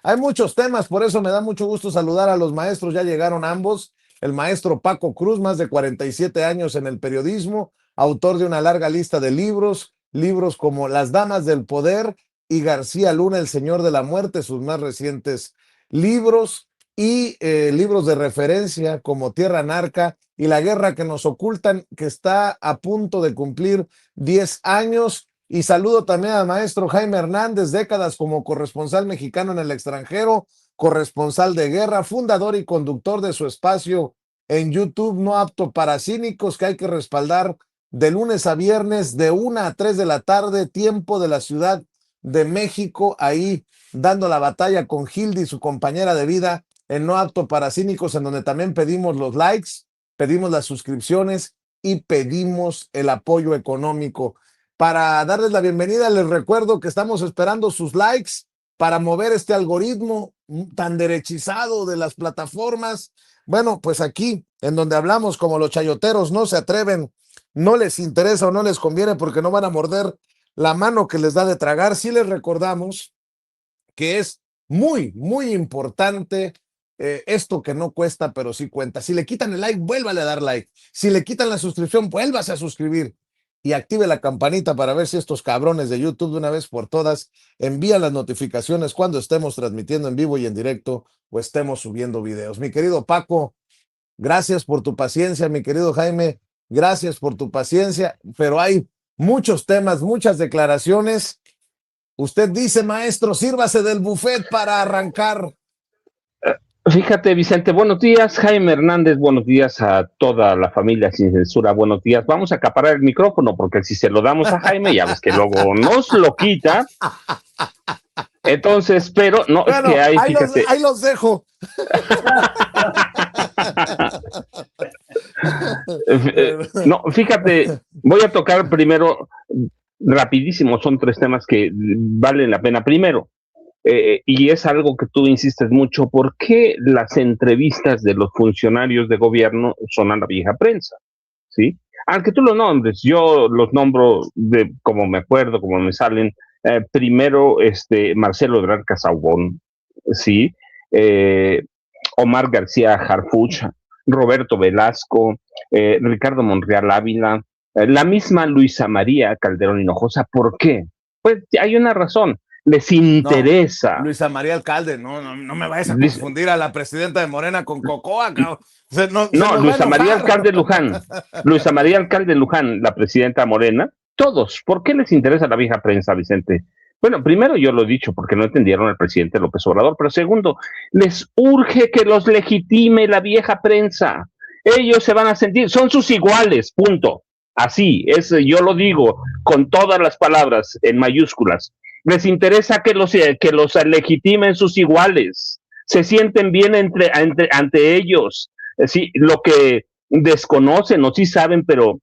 Hay muchos temas, por eso me da mucho gusto saludar a los maestros, ya llegaron ambos. El maestro Paco Cruz, más de 47 años en el periodismo, autor de una larga lista de libros, libros como Las Damas del Poder y García Luna, El Señor de la Muerte, sus más recientes libros, y libros de referencia como Tierra Narca y La Guerra que nos ocultan, que está a punto de cumplir 10 años. Y saludo también al maestro Jaime Hernández, décadas como corresponsal mexicano en el extranjero, corresponsal de guerra, fundador y conductor de su espacio en YouTube No Apto para Cínicos, que hay que respaldar de lunes a viernes de 1 a 3 de la tarde, tiempo de la Ciudad de México, ahí dando la batalla con Hildy, su compañera de vida, en No Apto para Cínicos, en donde también pedimos los likes, pedimos las suscripciones y pedimos el apoyo económico. Para darles la bienvenida, les recuerdo que estamos esperando sus likes para mover este algoritmo tan derechizado de las plataformas. Bueno, pues aquí, en donde hablamos como los chayoteros no se atreven, no les interesa o no les conviene porque no van a morder la mano que les da de tragar, sí les recordamos que es muy, muy importante esto que no cuesta, pero sí cuenta. Si le quitan el like, vuélvale a dar like. Si le quitan la suscripción, vuélvase a suscribir y active la campanita para ver si estos cabrones de YouTube de una vez por todas envían las notificaciones cuando estemos transmitiendo en vivo y en directo o estemos subiendo videos. Mi querido Paco, gracias por tu paciencia. Mi querido Jaime, gracias por tu paciencia, pero hay muchos temas, muchas declaraciones. Usted dice, maestro, sírvase del buffet para arrancar. Fíjate, Vicente, buenos días. Jaime Hernández, buenos días a toda la familia sin censura, buenos días. Vamos a acaparar el micrófono porque si se lo damos a Jaime, ya ves que luego nos lo quita. Entonces, pero no, bueno, es que hay, fíjate. Ahí los dejo. No, fíjate, voy a tocar primero rapidísimo, son 3 temas que valen la pena. Primero, y es algo que tú insistes mucho, ¿por qué las entrevistas de los funcionarios de gobierno son a la vieja prensa? ¿Sí? Aunque tú los nombres, yo los nombro de como me acuerdo, como me salen. Primero, Marcelo Ebrard Casaubon, ¿sí? Omar García Harfuch, Roberto Velasco, Ricardo Monreal Ávila, la misma Luisa María Calderón Hinojosa. ¿Por qué? Pues hay una razón. Les interesa. No, Luisa María Alcalde, no me vayas a confundir a la presidenta de Morena con Cocoa, cabrón. Luisa María Alcalde Luján. Luisa María Alcalde Luján, la presidenta Morena. Todos. ¿Por qué les interesa la vieja prensa, Vicente? Bueno, primero yo lo he dicho porque no entendieron al presidente López Obrador, pero segundo, les urge que los legitime la vieja prensa. Ellos se van a sentir, son sus iguales, punto. Así, yo lo digo con todas las palabras en mayúsculas. Les interesa que los legitimen sus iguales, se sienten bien ante ellos. Sí, lo que desconocen o sí saben, pero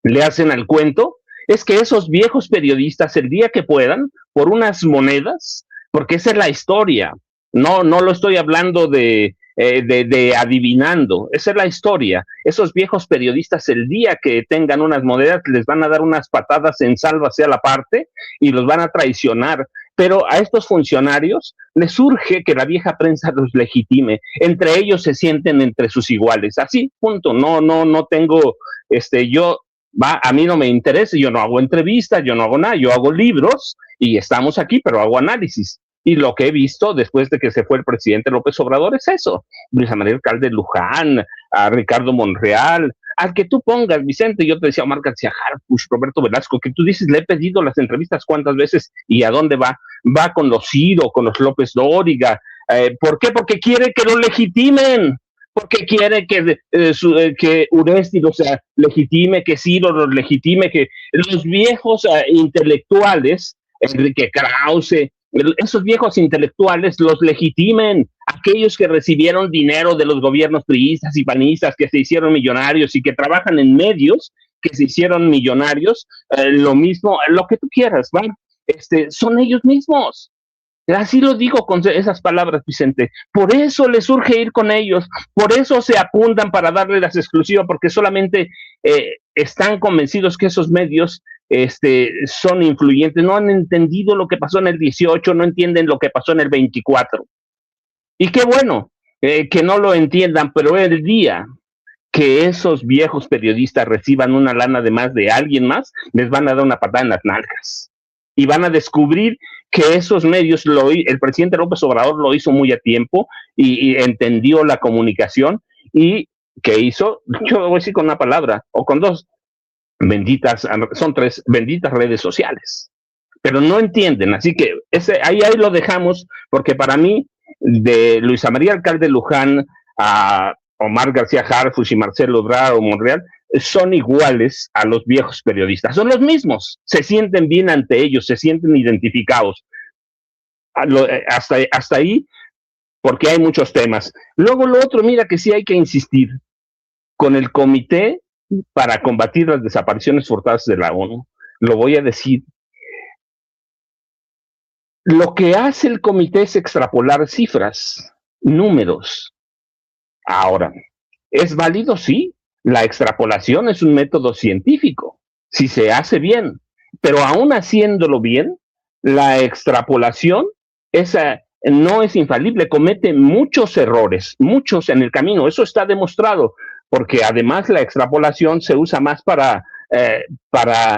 le hacen al cuento, es que esos viejos periodistas, el día que puedan, por unas monedas, porque esa es la historia, no lo estoy hablando de adivinando, esa es la historia. Esos viejos periodistas, el día que tengan unas monedas, les van a dar unas patadas en sálvase a la parte y los van a traicionar. Pero a estos funcionarios les urge que la vieja prensa los legitime. Entre ellos se sienten entre sus iguales. Así, punto. No tengo, a mí no me interesa, yo no hago entrevistas, yo no hago nada, yo hago libros y estamos aquí, pero hago análisis. Y lo que he visto después de que se fue el presidente López Obrador es eso. Luisa María Alcalde Luján, a Ricardo Monreal, al que tú pongas, Vicente, yo te decía Omar García Harfuch, Roberto Velasco, que tú dices, le he pedido las entrevistas cuántas veces y a dónde va. Va con los Ciro, con los López Dóriga. ¿Por qué? Porque quiere que lo legitimen. Porque quiere que Uresti los legitime, que Ciro los legitime, que los viejos intelectuales, Enrique Krause, esos viejos intelectuales los legitimen, aquellos que recibieron dinero de los gobiernos priistas y panistas, que se hicieron millonarios y que trabajan en medios, que se hicieron millonarios, lo mismo, lo que tú quieras, ¿va? Son ellos mismos. Así lo digo con esas palabras, Vicente. Por eso les urge ir con ellos, por eso se apuntan para darle las exclusivas, porque solamente están convencidos que esos medios son influyentes, no han entendido lo que pasó en el 18, no entienden lo que pasó en el 24. Y qué bueno que no lo entiendan, pero el día que esos viejos periodistas reciban una lana de más de alguien más, les van a dar una patada en las nalgas. Y van a descubrir que esos medios, el presidente López Obrador lo hizo muy a tiempo y entendió la comunicación y ¿qué hizo? Yo voy a decir con una palabra o con dos, son 3 benditas redes sociales. Pero no entienden, así que ahí lo dejamos, porque para mí, de Luisa María Alcalde Luján a Omar García Harfuch y Marcelo Ebrard o Monreal, son iguales a los viejos periodistas, son los mismos, se sienten bien ante ellos, se sienten identificados. Hasta ahí, porque hay muchos temas. Luego lo otro, mira que sí hay que insistir, con el Comité para Combatir las Desapariciones Forzadas de la ONU, lo voy a decir, lo que hace el comité es extrapolar cifras, números. Ahora, ¿es válido? Sí. La extrapolación es un método científico, si se hace bien. Pero aún haciéndolo bien, la extrapolación no es infalible, comete muchos errores, muchos en el camino. Eso está demostrado, porque además la extrapolación se usa más para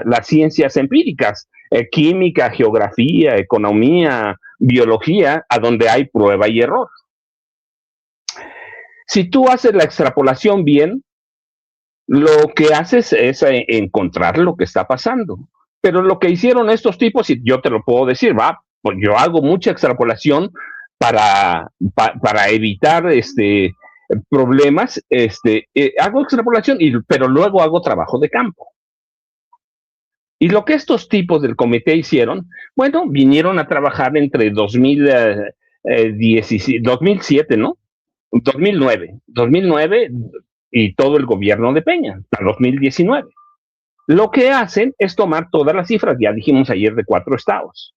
las ciencias empíricas. Química, geografía, economía, biología, a donde hay prueba y error. Si tú haces la extrapolación bien, lo que haces es encontrar lo que está pasando. Pero lo que hicieron estos tipos, y yo te lo puedo decir, pues yo hago mucha extrapolación para evitar problemas, hago extrapolación, pero luego hago trabajo de campo. Y lo que estos tipos del comité hicieron, bueno, vinieron a trabajar entre 2007, ¿no? 2009 y todo el gobierno de Peña, hasta 2019. Lo que hacen es tomar todas las cifras, ya dijimos ayer, de 4 estados.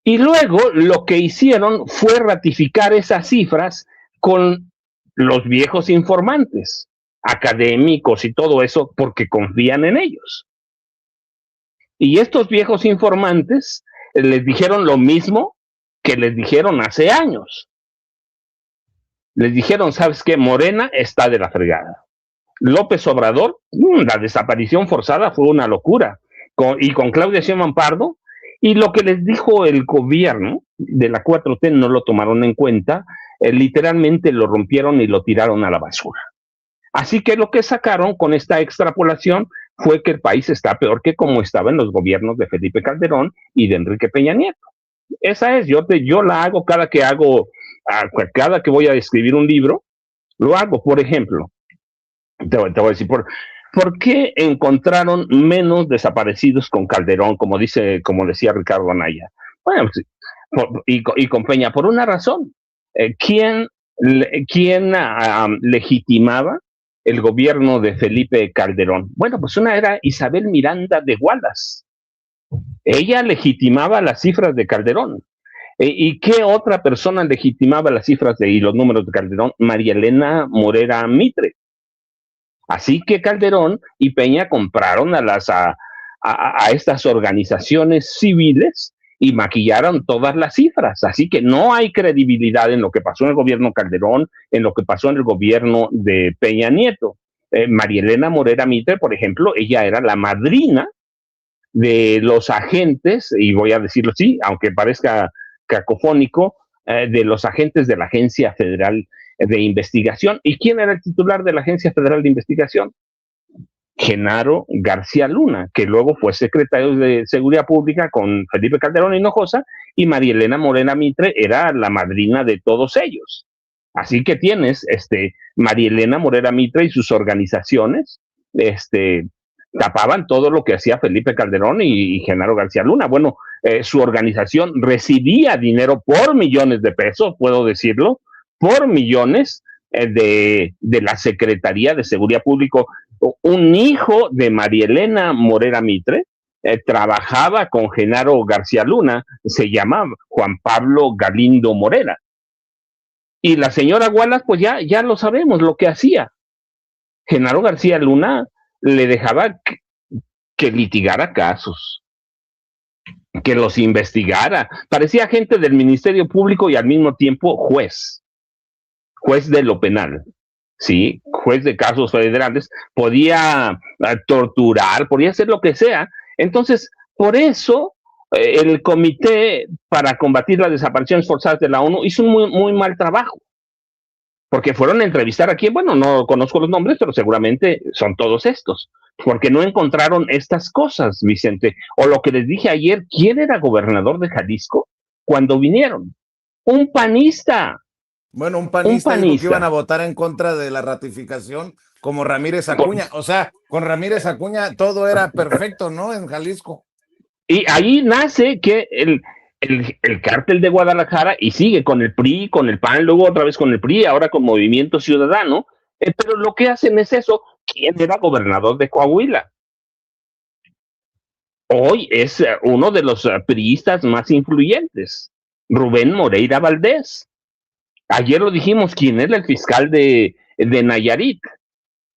Y luego lo que hicieron fue ratificar esas cifras con los viejos informantes, académicos y todo eso, porque confían en ellos. Y estos viejos informantes les dijeron lo mismo que les dijeron hace años. Les dijeron, ¿sabes qué? Morena está de la fregada. López Obrador, la desaparición forzada fue una locura. Y con Claudia Sheinbaum Pardo, y lo que les dijo el gobierno de la 4T no lo tomaron en cuenta, literalmente lo rompieron y lo tiraron a la basura. Así que lo que sacaron con esta extrapolación fue que el país está peor que como estaba en los gobiernos de Felipe Calderón y de Enrique Peña Nieto. Esa es, yo la hago cada que voy a escribir un libro, lo hago. Por ejemplo, te voy a decir, ¿por qué encontraron menos desaparecidos con Calderón, como decía Ricardo Anaya? Bueno, y con Peña, por una razón. ¿Quién legitimaba el gobierno de Felipe Calderón? Bueno, pues una era Isabel Miranda de Wallace. Ella legitimaba las cifras de Calderón. ¿Y qué otra persona legitimaba las cifras y los números de Calderón? María Elena Morera Mitre. Así que Calderón y Peña compraron a estas organizaciones civiles y maquillaron todas las cifras. Así que no hay credibilidad en lo que pasó en el gobierno Calderón, en lo que pasó en el gobierno de Peña Nieto. María Elena Morera Mitre, por ejemplo, ella era la madrina de los agentes, y voy a decirlo así, aunque parezca cacofónico, de los agentes de la Agencia Federal de Investigación. ¿Y quién era el titular de la Agencia Federal de Investigación? Genaro García Luna, que luego fue secretario de Seguridad Pública con Felipe Calderón Hinojosa, y María Elena Morena Mitre era la madrina de todos ellos. Así que tienes María Elena Morena Mitre y sus organizaciones tapaban todo lo que hacía Felipe Calderón y Genaro García Luna. Bueno, su organización recibía dinero por millones de pesos, puedo decirlo, por millones de la Secretaría de Seguridad Pública. Un hijo de María Elena Morera Mitre trabajaba con Genaro García Luna, se llamaba Juan Pablo Galindo Morera. Y la señora Wallace, pues ya lo sabemos lo que hacía. Genaro García Luna le dejaba que litigara casos, que los investigara. Parecía agente del Ministerio Público y al mismo tiempo juez de lo penal, ¿sí? Juez de casos federales, podía torturar, podía hacer lo que sea. Entonces, por eso el Comité para Combatir las Desapariciones Forzadas de la ONU hizo un muy mal trabajo, porque fueron a entrevistar a quien, bueno, no conozco los nombres, pero seguramente son todos estos, porque no encontraron estas cosas, Vicente. O lo que les dije ayer, ¿quién era gobernador de Jalisco cuando vinieron? Un panista. Bueno, un panista dijo que iban a votar en contra de la ratificación, como Ramírez Acuña. O sea, con Ramírez Acuña todo era perfecto, ¿no? En Jalisco. Y ahí nace que el cártel de Guadalajara, y sigue con el PRI, con el PAN, luego otra vez con el PRI, ahora con Movimiento Ciudadano, pero lo que hacen es eso. ¿Quién era gobernador de Coahuila? Hoy es uno de los priistas más influyentes, Rubén Moreira Valdés. Ayer lo dijimos, ¿quién era el fiscal de Nayarit?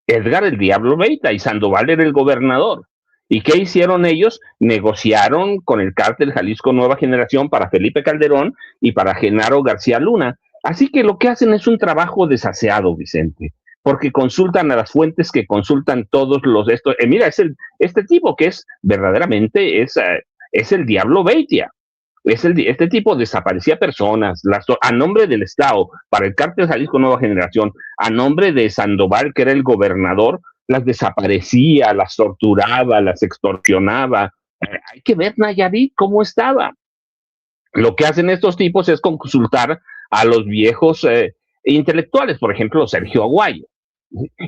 Edgar el Diablo Beita, y Sandoval era el gobernador. ¿Y qué hicieron ellos? Negociaron con el cártel Jalisco Nueva Generación para Felipe Calderón y para Genaro García Luna. Así que lo que hacen es un trabajo desaseado, Vicente, porque consultan a las fuentes que consultan todos los de estos. Mira, este tipo que es verdaderamente es el Diablo Beitia. Este tipo desaparecía personas a nombre del Estado, para el cártel Jalisco Nueva Generación, a nombre de Sandoval, que era el gobernador, las desaparecía, las torturaba, las extorsionaba. Hay que ver Nayarit cómo estaba. Lo que hacen estos tipos es consultar a los viejos intelectuales, por ejemplo, Sergio Aguayo.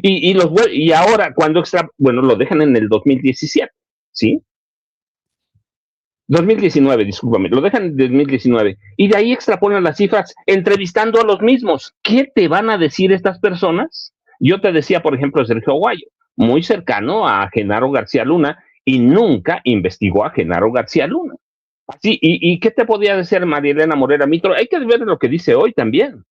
Y ahora, bueno, lo dejan en el 2017, ¿sí? 2019, discúlpame, lo dejan en 2019, y de ahí extrapolan las cifras entrevistando a los mismos. ¿Qué te van a decir estas personas? Yo te decía, por ejemplo, Sergio Aguayo, muy cercano a Genaro García Luna, y nunca investigó a Genaro García Luna. Así, ¿y qué te podía decir María Elena Morera Mitro? Hay que ver lo que dice hoy también.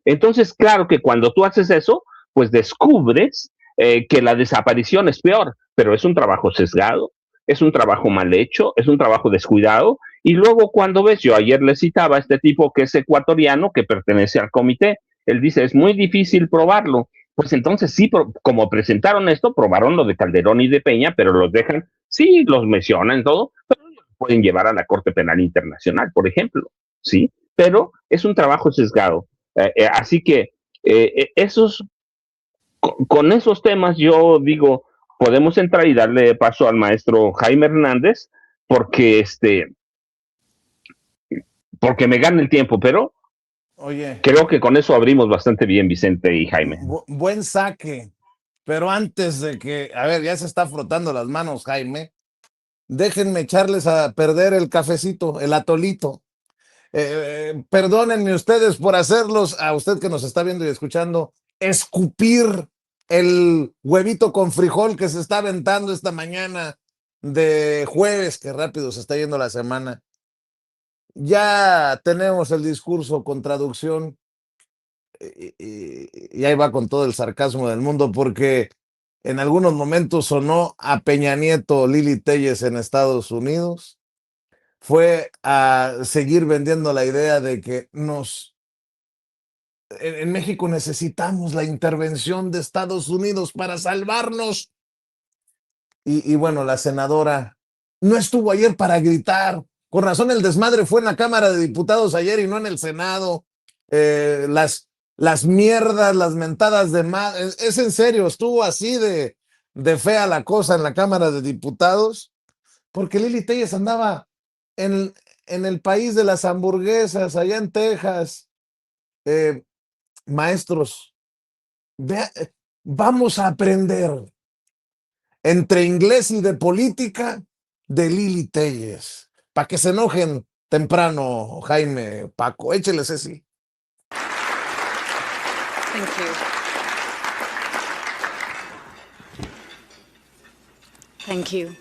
Entonces, claro que cuando tú haces eso, pues descubres que la desaparición es peor, pero es un trabajo sesgado, es un trabajo mal hecho, es un trabajo descuidado, y luego cuando ves, yo ayer le citaba a este tipo que es ecuatoriano, que pertenece al comité, él dice, es muy difícil probarlo. Pues entonces sí, como presentaron esto, probaron lo de Calderón y de Peña, pero los dejan, sí, los mencionan todo, pero pueden llevar a la Corte Penal Internacional, por ejemplo, ¿sí? Pero es un trabajo sesgado. Así que con esos temas yo digo, podemos entrar y darle paso al maestro Jaime Hernández, porque me gana el tiempo, pero oye, creo que con eso abrimos bastante bien, Vicente y Jaime. Buen saque, pero antes de que, a ver, ya se está frotando las manos, Jaime, déjenme echarles a perder el cafecito, el atolito. Perdónenme ustedes por hacerlos, a usted que nos está viendo y escuchando, escupir el huevito con frijol que se está aventando esta mañana de jueves, que rápido se está yendo la semana. Ya tenemos el discurso con traducción y ahí va con todo el sarcasmo del mundo, porque en algunos momentos sonó a Peña Nieto, Lili Téllez en Estados Unidos. Fue a seguir vendiendo la idea de que en México necesitamos la intervención de Estados Unidos para salvarnos. Y bueno, la senadora no estuvo ayer para gritar. Con razón el desmadre fue en la Cámara de Diputados ayer y no en el Senado. Las mierdas, las mentadas de madre. Es en serio, estuvo así de fea la cosa en la Cámara de Diputados, porque Lili Téllez andaba en el país de las hamburguesas, allá en Texas. Maestros, vamos a aprender entre inglés y de política de Lili Téllez, para que se enojen temprano, Jaime, Paco, écheles ese. Thank you. Thank you.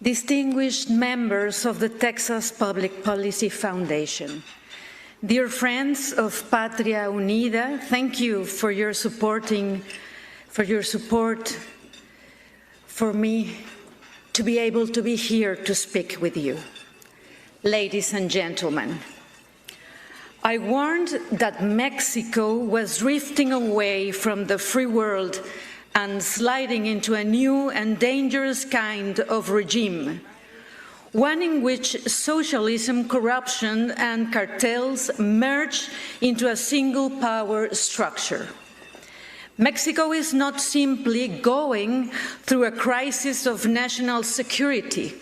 Distinguished members of the Texas Public Policy Foundation, dear friends of Patria Unida, thank you for your support for me to be able to be here to speak with you. Ladies and gentlemen, I warned that Mexico was drifting away from the free world and sliding into a new and dangerous kind of regime, one in which socialism, corruption, and cartels merge into a single power structure. Mexico is not simply going through a crisis of national security.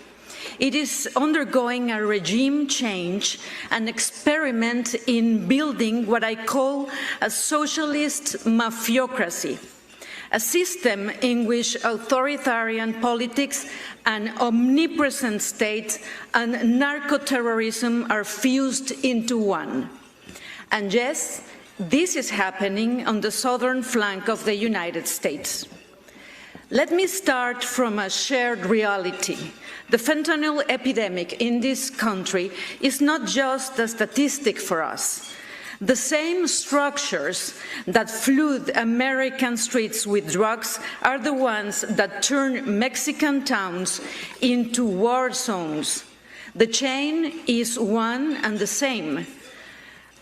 It is undergoing a regime change, an experiment in building what I call a socialist mafiocracy, a system in which authoritarian politics, an omnipresent state, and narco-terrorism are fused into one. And yes, this is happening on the southern flank of the United States. Let me start from a shared reality. The fentanyl epidemic in this country is not just a statistic for us. The same structures that flood American streets with drugs are the ones that turn Mexican towns into war zones. The chain is one and the same.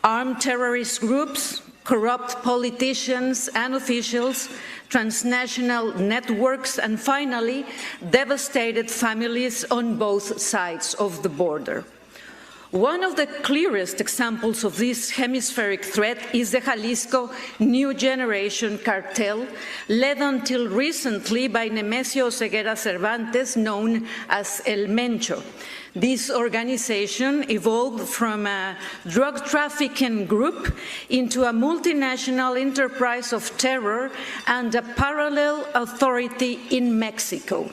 Armed terrorist groups, corrupt politicians and officials, transnational networks, and finally, devastated families on both sides of the border. One of the clearest examples of this hemispheric threat is the Jalisco New Generation Cartel, led until recently by Nemesio Ceguera Cervantes, known as El Mencho. This organization evolved from a drug trafficking group into a multinational enterprise of terror and a parallel authority in Mexico.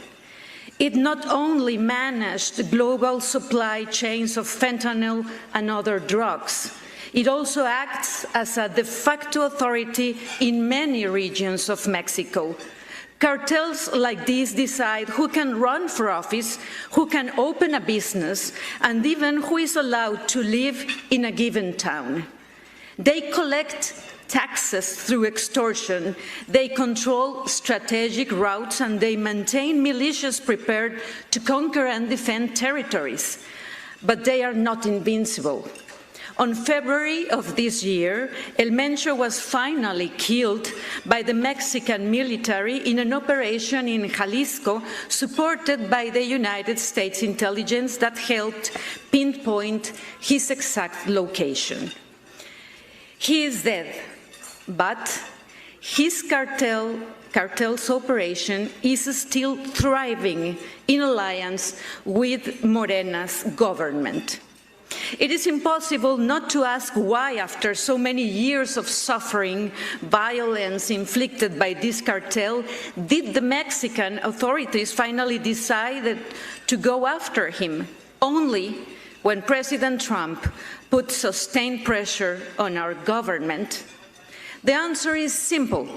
It not only managed global supply chains of fentanyl and other drugs, it also acts as a de facto authority in many regions of Mexico. Cartels like these decide who can run for office, who can open a business, and even who is allowed to live in a given town. They collect taxes through extortion, they control strategic routes, and they maintain militias prepared to conquer and defend territories. But they are not invincible. On February of this year, El Mencho was finally killed by the Mexican military in an operation in Jalisco supported by the United States intelligence that helped pinpoint his exact location. He is dead, but his cartel's operation is still thriving in alliance with Morena's government. It is impossible not to ask why, after so many years of suffering, violence inflicted by this cartel, did the Mexican authorities finally decide to go after him, only when President Trump put sustained pressure on our government? The answer is simple.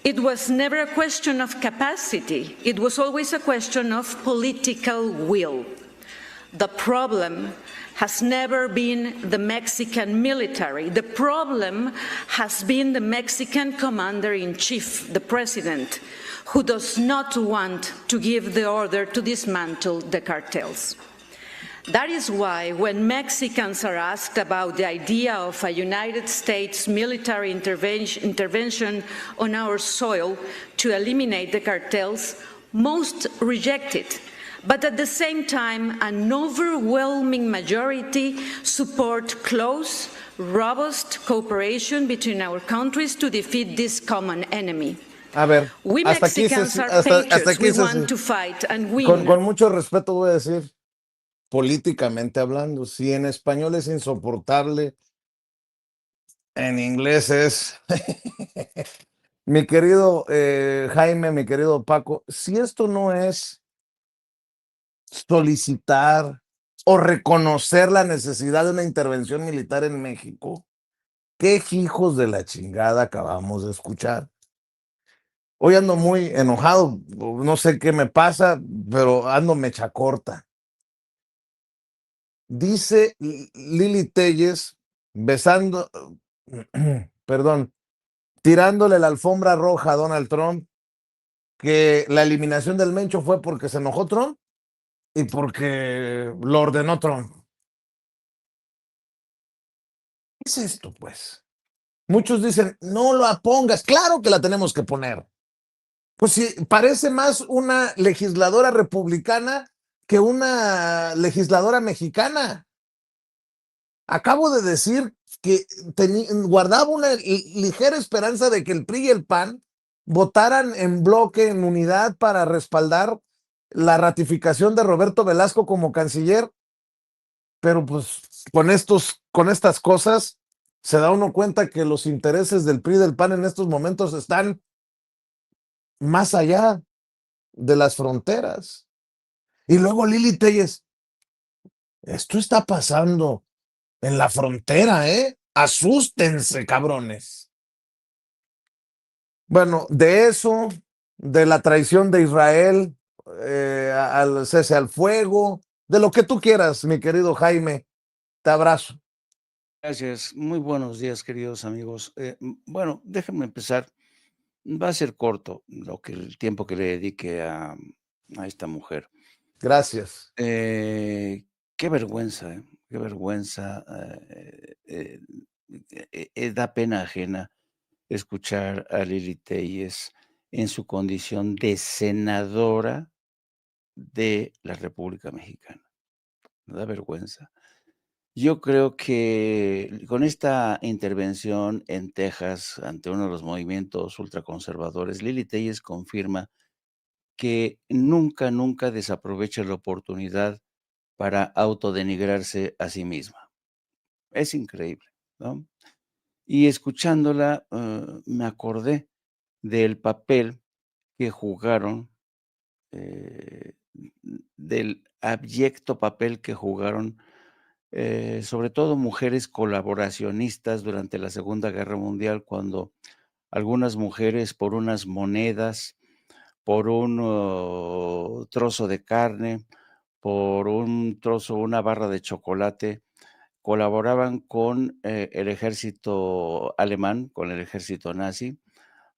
It was never a question of capacity. It was always a question of political will. The problem has never been the Mexican military. The problem has been the Mexican commander-in-chief, the president, who does not want to give the order to dismantle the cartels. That is why when Mexicans are asked about the idea of a United States military intervention on our soil to eliminate the cartels, most reject it. But at the same time, an overwhelming majority support close, robust cooperation between our countries to defeat this common enemy. A ver, We hasta aquí Mexicans se, are hasta patriots. aquí We se, want to fight and win. con mucho respeto voy a decir, políticamente hablando, si en español es insoportable, en inglés es... Mi querido Jaime, mi querido Paco, si esto no es solicitar o reconocer la necesidad de una intervención militar en México, ¿qué hijos de la chingada acabamos de escuchar? Hoy ando muy enojado, no sé qué me pasa, pero ando mecha corta. Dice Lili Telles, perdón, tirándole la alfombra roja a Donald Trump, que la eliminación del Mencho fue porque se enojó Trump y porque lo ordenó Trump. ¿Qué es esto, pues? Muchos dicen, no la pongas. Claro que la tenemos que poner. Pues sí, parece más una legisladora republicana que una legisladora mexicana. Acabo de decir que guardaba una ligera esperanza de que el PRI y el PAN votaran en bloque, en unidad, para respaldar la ratificación de Roberto Velasco como canciller, pero pues con estas cosas se da uno cuenta que los intereses del PRI y del PAN en estos momentos están más allá de las fronteras. Y luego Lili Telles, esto está pasando en la frontera, ¿eh? Asústense, cabrones. Bueno, de eso, de la traición de Israel, al cese al fuego, de lo que tú quieras, mi querido Jaime, te abrazo. Gracias. Muy buenos días, queridos amigos. Bueno, déjenme empezar. Va a ser corto el tiempo que le dedique a esta mujer. Gracias. Qué vergüenza, qué vergüenza. Da pena ajena escuchar a Lili Telles en su condición de senadora de la República Mexicana. Me da vergüenza. Yo creo que con esta intervención en Texas ante uno de los movimientos ultraconservadores, Lili Telles confirma que nunca, nunca desaprovecha la oportunidad para autodenigrarse a sí misma. Es increíble, ¿no? Y escuchándola, me acordé del papel que jugaron, del abyecto papel que jugaron sobre todo mujeres colaboracionistas durante la Segunda Guerra Mundial, cuando algunas mujeres por unas monedas, por un trozo de carne, por un trozo, una barra de chocolate, colaboraban con el ejército alemán, con el ejército nazi,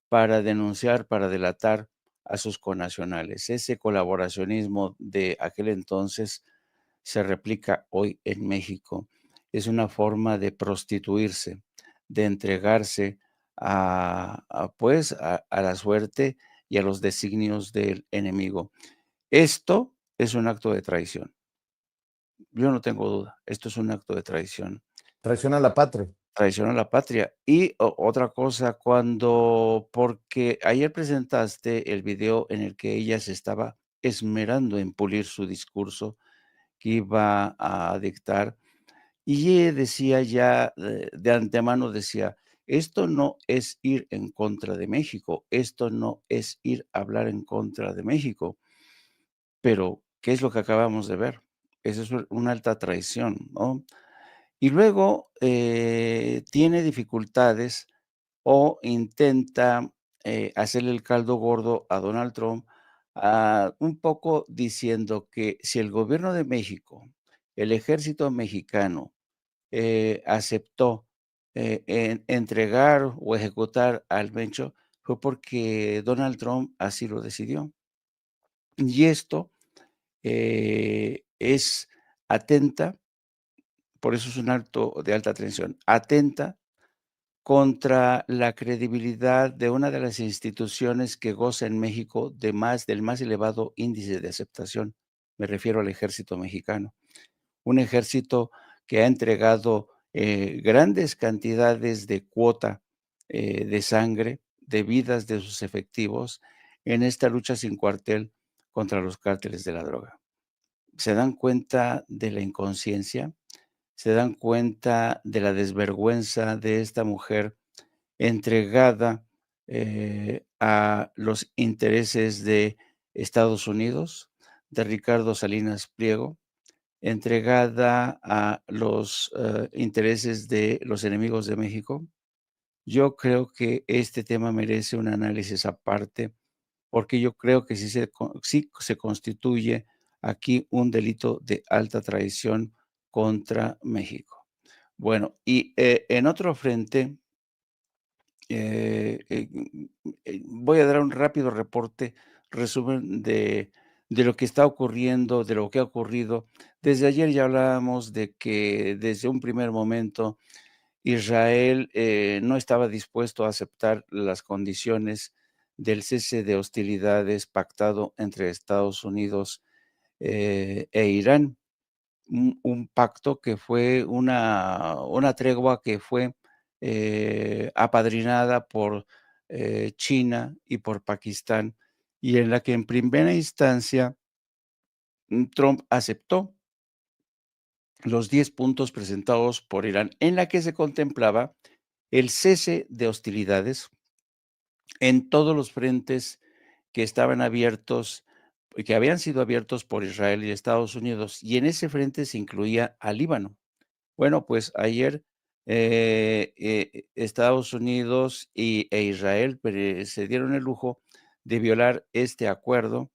para denunciar, para delatar a sus connacionales. Ese colaboracionismo de aquel entonces se replica hoy en México. Es una forma de prostituirse, de entregarse a la suerte y a los designios del enemigo. Esto es un acto de traición. Yo no tengo duda, esto es un acto de traición. Traición a la patria. Traición a la patria. Y otra cosa, porque ayer presentaste el video en el que ella se estaba esmerando en pulir su discurso que iba a dictar. Y ella decía ya, de antemano decía, esto no es ir en contra de México, esto no es ir a hablar en contra de México. Pero, ¿qué es lo que acabamos de ver? Eso es una alta traición, ¿no? Y luego tiene dificultades o intenta hacerle el caldo gordo a Donald Trump, un poco diciendo que si el gobierno de México, el ejército mexicano, aceptó entregar o ejecutar al Mencho, fue porque Donald Trump así lo decidió. Y esto es atenta, por eso es un acto de alta traición, atenta contra la credibilidad de una de las instituciones que goza en México del más elevado índice de aceptación. Me refiero al ejército mexicano. Un ejército que ha entregado grandes cantidades de cuota de sangre, de vidas de sus efectivos en esta lucha sin cuartel contra los cárteles de la droga. ¿Se dan cuenta de la inconsciencia? ¿Se dan cuenta de la desvergüenza de esta mujer entregada a los intereses de Estados Unidos, de Ricardo Salinas Pliego, entregada a los intereses de los enemigos de México? Yo creo que este tema merece un análisis aparte, porque yo creo que sí se constituye aquí un delito de alta traición contra México. Bueno, y en otro frente, voy a dar un rápido reporte resumen de lo que está ocurriendo, de lo que ha ocurrido. Desde ayer ya hablábamos de que desde un primer momento Israel no estaba dispuesto a aceptar las condiciones del cese de hostilidades pactado entre Estados Unidos e Irán. Un pacto que fue una tregua que fue apadrinada por China y por Pakistán, y en la que en primera instancia Trump aceptó los 10 puntos presentados por Irán, en la que se contemplaba el cese de hostilidades en todos los frentes que estaban abiertos, que habían sido abiertos por Israel y Estados Unidos, y en ese frente se incluía a Líbano. Bueno, pues ayer Estados Unidos e Israel se dieron el lujo de violar este acuerdo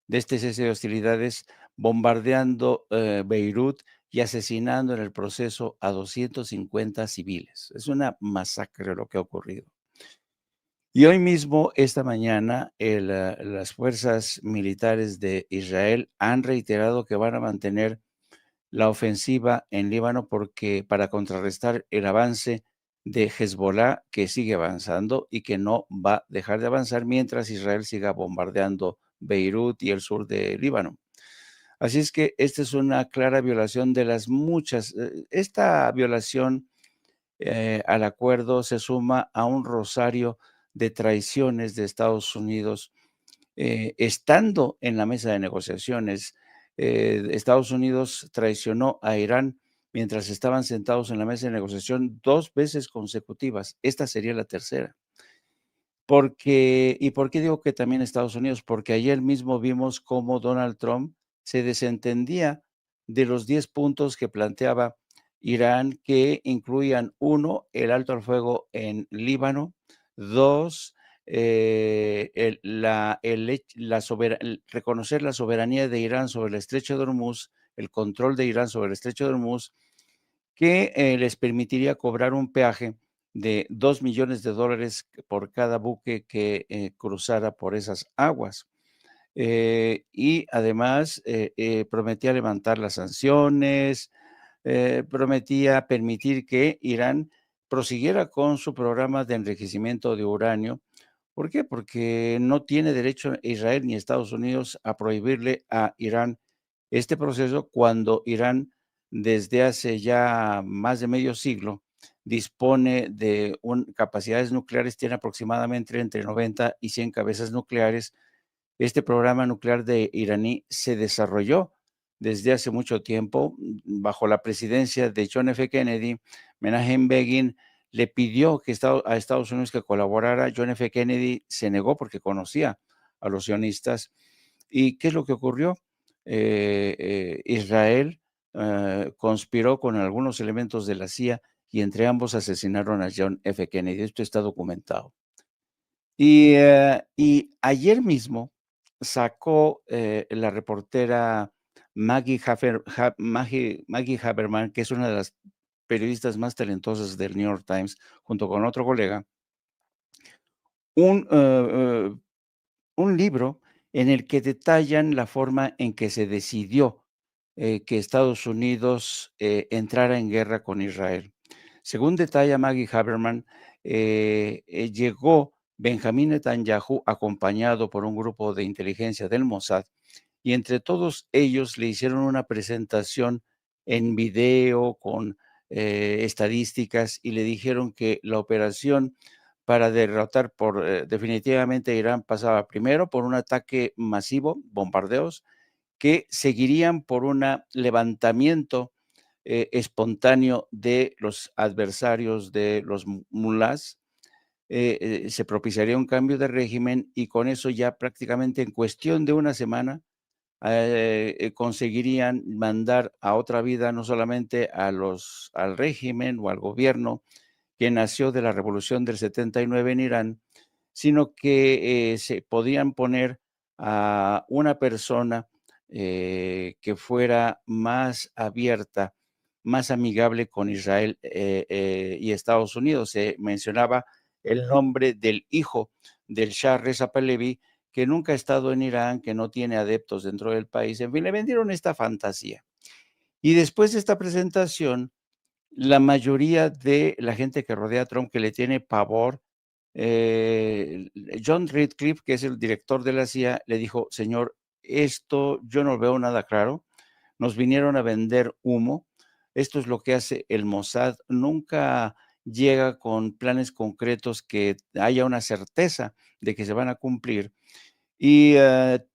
de este cese de hostilidades, bombardeando Beirut y asesinando en el proceso a 250 civiles. Es una masacre lo que ha ocurrido. Y hoy mismo, esta mañana, las fuerzas militares de Israel han reiterado que van a mantener la ofensiva en Líbano para contrarrestar el avance de Hezbollah, que sigue avanzando y que no va a dejar de avanzar mientras Israel siga bombardeando Beirut y el sur de Líbano. Así es que esta es una clara violación de las muchas. Esta violación al acuerdo se suma a un rosario de traiciones de Estados Unidos estando en la mesa de negociaciones. Estados Unidos traicionó a Irán mientras estaban sentados en la mesa de negociación 2 veces consecutivas. Esta sería la tercera. ¿Y por qué digo que también Estados Unidos? Porque ayer mismo vimos cómo Donald Trump se desentendía de los 10 puntos que planteaba Irán, que incluían 1, el alto al fuego en Líbano; 2, reconocer la soberanía de Irán sobre el estrecho de Hormuz, el control de Irán sobre el estrecho de Hormuz, que les permitiría cobrar un peaje de $2 millones por cada buque que cruzara por esas aguas. Y además prometía levantar las sanciones, prometía permitir que Irán prosiguiera con su programa de enriquecimiento de uranio. ¿Por qué? Porque no tiene derecho Israel ni Estados Unidos a prohibirle a Irán este proceso cuando Irán desde hace ya más de medio siglo dispone de capacidades nucleares, tiene aproximadamente entre 90 y 100 cabezas nucleares. Este programa nuclear de iraní se desarrolló desde hace mucho tiempo bajo la presidencia de John F. Kennedy. Menachem Begin le pidió a Estados Unidos que colaborara. John F. Kennedy se negó porque conocía a los sionistas. ¿Y qué es lo que ocurrió? Israel conspiró con algunos elementos de la CIA y entre ambos asesinaron a John F. Kennedy. Esto está documentado. Y ayer mismo sacó la reportera Maggie Haberman, que es una de las periodistas más talentosas del New York Times, junto con otro colega, un libro en el que detallan la forma en que se decidió que Estados Unidos entrara en guerra con Israel. Según detalla Maggie Haberman, llegó Benjamín Netanyahu acompañado por un grupo de inteligencia del Mossad, y entre todos ellos le hicieron una presentación en video con estadísticas, y le dijeron que la operación para derrotar definitivamente a Irán pasaba primero por un ataque masivo, bombardeos, que seguirían por un levantamiento espontáneo de los adversarios de los mulás. Se propiciaría un cambio de régimen y con eso ya prácticamente en cuestión de una semana conseguirían mandar a otra vida no solamente al régimen o al gobierno que nació de la revolución del 79 en Irán, sino que se podían poner a una persona que fuera más abierta, más amigable con Israel y Estados Unidos. Se mencionaba el nombre del hijo del Shah Reza Pahlavi, que nunca ha estado en Irán, que no tiene adeptos dentro del país. En fin, le vendieron esta fantasía. Y después de esta presentación, la mayoría de la gente que rodea a Trump, que le tiene pavor, John Ratcliffe, que es el director de la CIA, le dijo: señor, esto yo no veo nada claro, nos vinieron a vender humo, esto es lo que hace el Mossad, nunca llega con planes concretos que haya una certeza de que se van a cumplir. Y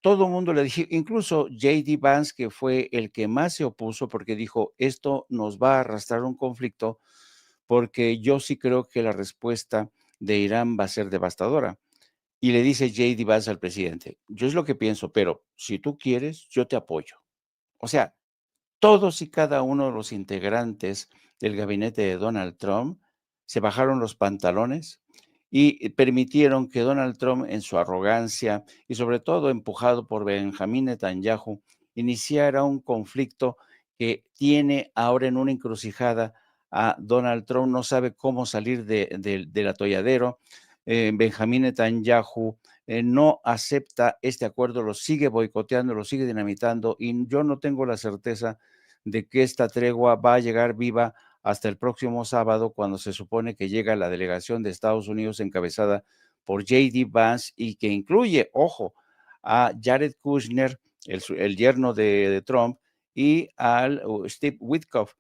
todo el mundo le dije, incluso J.D. Vance, que fue el que más se opuso, porque dijo, esto nos va a arrastrar un conflicto, porque yo sí creo que la respuesta de Irán va a ser devastadora. Y le dice J.D. Vance al presidente, yo es lo que pienso, pero si tú quieres, yo te apoyo. O sea, todos y cada uno de los integrantes del gabinete de Donald Trump se bajaron los pantalones y permitieron que Donald Trump, en su arrogancia y sobre todo empujado por Benjamín Netanyahu, iniciara un conflicto que tiene ahora en una encrucijada a Donald Trump. No sabe cómo salir del atolladero. Benjamín Netanyahu no acepta este acuerdo, lo sigue boicoteando, lo sigue dinamitando, y yo no tengo la certeza de que esta tregua va a llegar viva hasta el próximo sábado, cuando se supone que llega la delegación de Estados Unidos encabezada por J.D. Vance y que incluye, ojo, a Jared Kushner, el yerno de Trump, y al Steve Witkoff,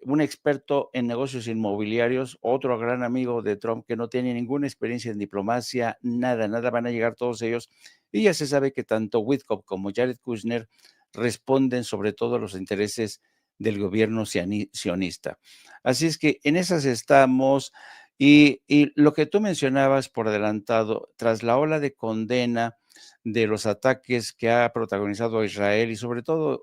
un experto en negocios inmobiliarios, otro gran amigo de Trump que no tiene ninguna experiencia en diplomacia, nada, van a llegar todos ellos. Y ya se sabe que tanto Witkoff como Jared Kushner responden sobre todo a los intereses del gobierno sionista. Así es que en esas estamos. Y lo que tú mencionabas por adelantado, tras la ola de condena de los ataques que ha protagonizado Israel y sobre todo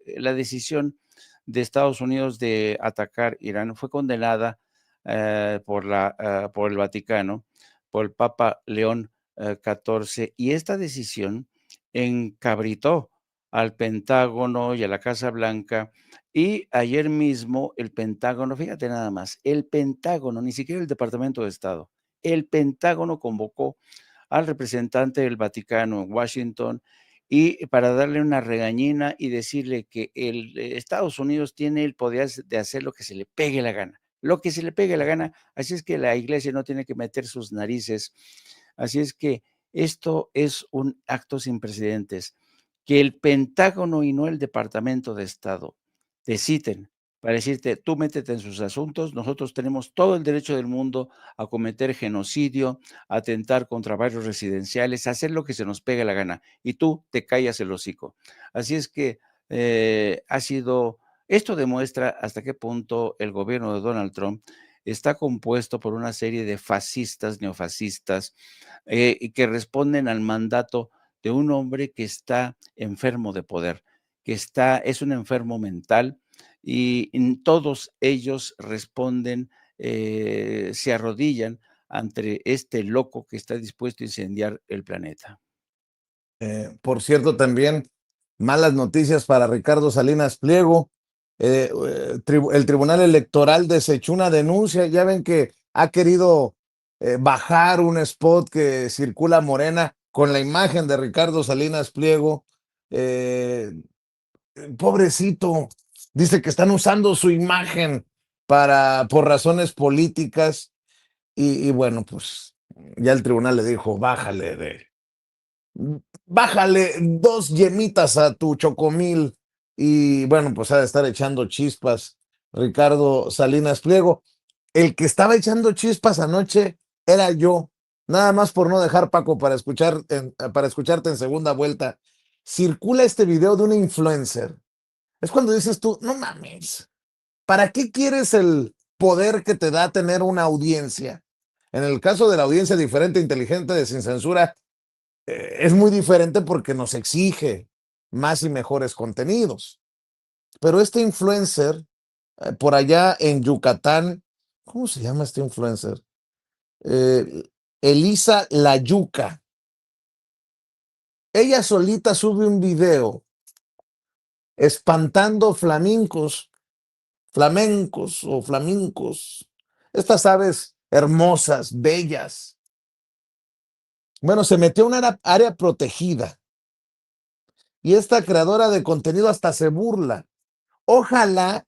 la decisión de Estados Unidos de atacar Irán, fue condenada por el Vaticano, por el Papa León XIV, y esta decisión encabritó al Pentágono y a la Casa Blanca. Y ayer mismo el Pentágono, fíjate nada más, el Pentágono, ni siquiera el Departamento de Estado, el Pentágono convocó al representante del Vaticano en Washington y para darle una regañina y decirle que Estados Unidos tiene el poder de hacer lo que se le pegue la gana, lo que se le pegue la gana, así es que la iglesia no tiene que meter sus narices, así es que esto es un acto sin precedentes, que el Pentágono y no el Departamento de Estado deciden para decirte, tú métete en sus asuntos, nosotros tenemos todo el derecho del mundo a cometer genocidio, a atentar contra barrios residenciales, a hacer lo que se nos pegue la gana, y tú te callas el hocico. Así es que esto demuestra hasta qué punto el gobierno de Donald Trump está compuesto por una serie de fascistas, neofascistas, y que responden al mandato de un hombre que está enfermo de poder, que es un enfermo mental, y todos ellos responden, se arrodillan ante este loco que está dispuesto a incendiar el planeta. Por cierto, también malas noticias para Ricardo Salinas Pliego. El Tribunal Electoral desechó una denuncia. Ya ven que ha querido bajar un spot que circula Morena con la imagen de Ricardo Salinas Pliego. Pobrecito, dice que están usando su imagen por razones políticas. Y bueno, pues ya el tribunal le dijo, bájale 2 yemitas a tu chocomil. Y bueno, pues ha de estar echando chispas Ricardo Salinas Pliego. El que estaba echando chispas anoche era yo, nada más por no dejar, Paco, para escucharte en segunda vuelta. Circula este video de una influencer. Es cuando dices tú, no mames, ¿para qué quieres el poder que te da tener una audiencia? En el caso de la audiencia diferente, inteligente, de Sin Censura, es muy diferente porque nos exige más y mejores contenidos. Pero este influencer, por allá en Yucatán, ¿cómo se llama este influencer? Elisa La Yuca. Ella solita sube un video espantando flamencos o flamencos, estas aves hermosas, bellas, Bueno, se metió a una área protegida y esta creadora de contenido hasta se burla. Ojalá,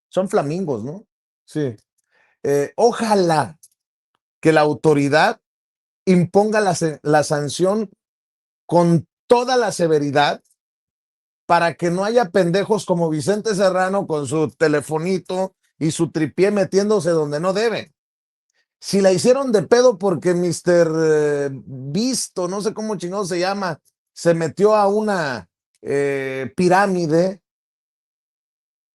son flamingos, ¿no? Sí. Ojalá que la autoridad imponga la sanción con toda la severidad para que no haya pendejos como Vicente Serrano con su telefonito y su tripié metiéndose donde no debe. Si la hicieron de pedo porque Mr. Visto, no sé cómo chingado se llama, se metió a una pirámide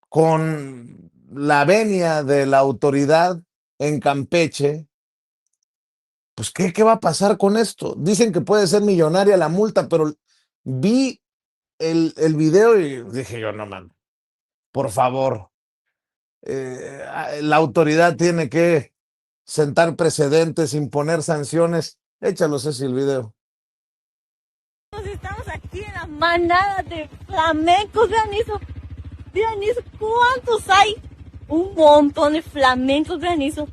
con la venia de la autoridad en Campeche, pues ¿qué va a pasar con esto? Dicen que puede ser millonaria la multa, pero vi el video y dije yo, no mames, por favor, la autoridad tiene que sentar precedentes, imponer sanciones. Échalo, Ceci, el video. Estamos aquí en la manada de flamencos, vean eso, ¿cuántos hay? Un montón de flamencos, vean eso.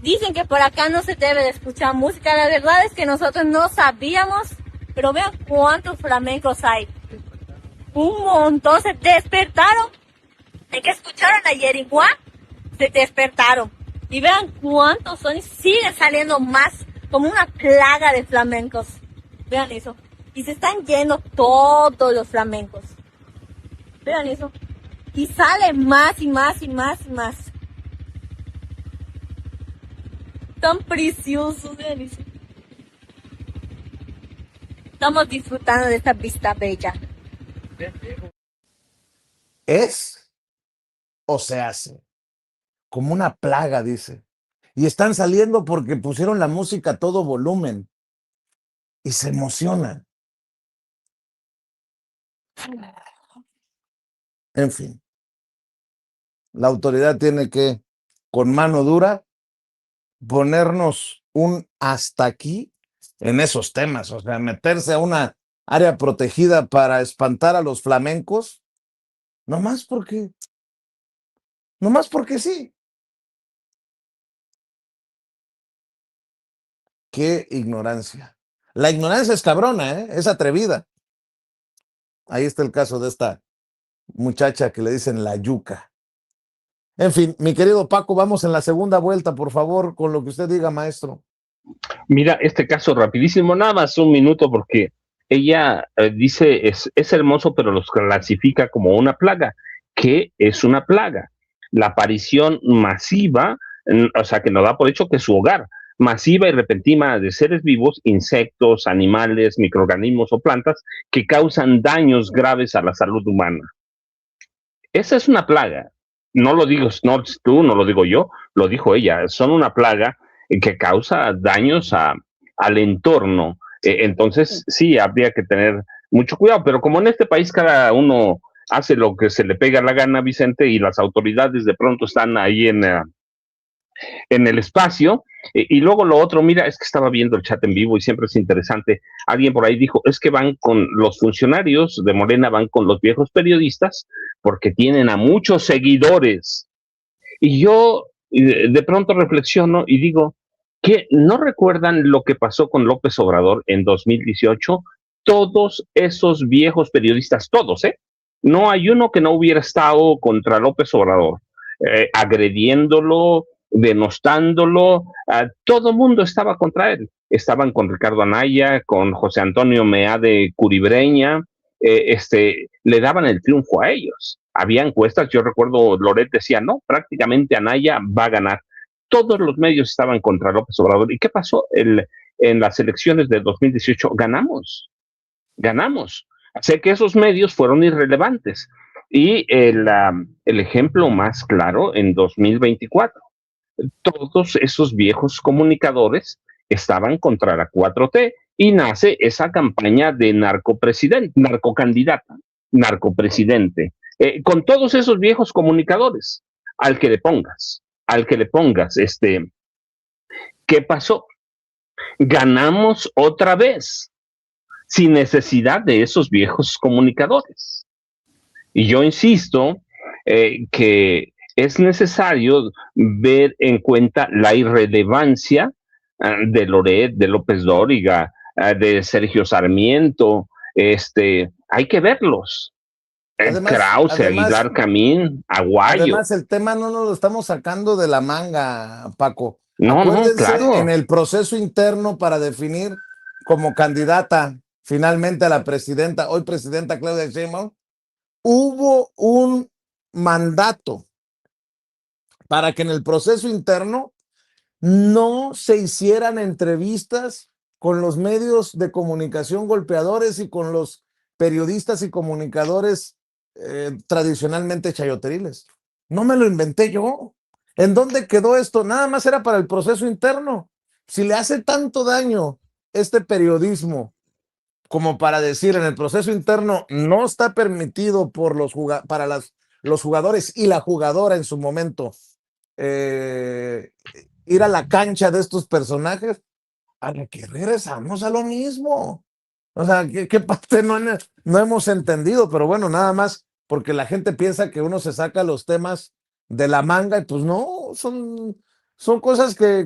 Dicen que por acá no se debe de escuchar música, la verdad es que nosotros no sabíamos, pero vean cuántos flamencos hay. Un montón, se despertaron. ¿En que escucharon ayer igual? Se despertaron. Y vean cuántos son y siguen saliendo más, como una plaga de flamencos. Vean eso. Y se están yendo todos los flamencos. Vean eso. Y sale más y más y más y más. Tan preciosos, vean eso. Estamos disfrutando de esta vista bella. ¿Es o se hace? Como una plaga, dice. Y están saliendo porque pusieron la música a todo volumen. Y se emocionan. En fin. La autoridad tiene que, con mano dura, ponernos un hasta aquí en esos temas. O sea, meterse a una área protegida para espantar a los flamencos, nomás porque sí. Qué ignorancia. La ignorancia es cabrona, ¿eh? Es atrevida. Ahí está el caso de esta muchacha que le dicen la yuca. En fin, mi querido Paco, vamos en la segunda vuelta, por favor, con lo que usted diga, maestro. Mira, este caso rapidísimo, nada más un minuto, porque ella dice es hermoso, pero los clasifica como una plaga. ¿Qué es una plaga? La aparición masiva, o sea, que nos da por hecho que es su hogar, masiva y repentina de seres vivos, insectos, animales, microorganismos o plantas que causan daños graves a la salud humana. Esa es una plaga. No lo digo no, tú, no lo digo yo, lo dijo ella. Son una plaga que causa daños al entorno. Entonces, sí, habría que tener mucho cuidado, pero como en este país cada uno hace lo que se le pega la gana, Vicente, y las autoridades de pronto están ahí en el espacio. Y luego lo otro, mira, es que estaba viendo el chat en vivo y siempre es interesante. Alguien por ahí dijo, es que van con los funcionarios de Morena, van con los viejos periodistas porque tienen a muchos seguidores. Y yo de pronto reflexiono y digo, que no recuerdan lo que pasó con López Obrador en 2018. Todos esos viejos periodistas, todos, no hay uno que no hubiera estado contra López Obrador, agrediéndolo, denostándolo. Todo el mundo estaba contra él. Estaban con Ricardo Anaya, con José Antonio Meade Curibreña, le daban el triunfo a ellos. Había encuestas, yo recuerdo, Loret decía, no, prácticamente Anaya va a ganar. Todos los medios estaban contra López Obrador. ¿Y qué pasó? En las elecciones de 2018 ganamos. Sé que esos medios fueron irrelevantes. Y el ejemplo más claro en 2024. Todos esos viejos comunicadores estaban contra la 4T y nace esa campaña de narcopresidente, con todos esos viejos comunicadores, al que le pongas, ¿qué pasó? Ganamos otra vez, sin necesidad de esos viejos comunicadores. Y yo insisto que es necesario ver en cuenta la irrelevancia de Loret, de López Dóriga, de Sergio Sarmiento, hay que verlos. Krause, Aguilar Camín, Aguayo. Además, el tema no nos lo estamos sacando de la manga, Paco. No, Acuérdense, claro. en el proceso interno para definir como candidata finalmente a la presidenta, hoy presidenta Claudia Sheinbaum, hubo un mandato para que en el proceso interno no se hicieran entrevistas con los medios de comunicación golpeadores y con los periodistas y comunicadores tradicionalmente chayoteriles. No me lo inventé yo. ¿En dónde quedó esto? Nada más era para el proceso interno. Si le hace tanto daño este periodismo como para decir en el proceso interno no está permitido por los jugadores y la jugadora en su momento ir a la cancha de estos personajes, a la que regresamos a lo mismo. O sea, ¿qué parte no hemos entendido? Pero bueno, nada más porque la gente piensa que uno se saca los temas de la manga y pues no, son cosas que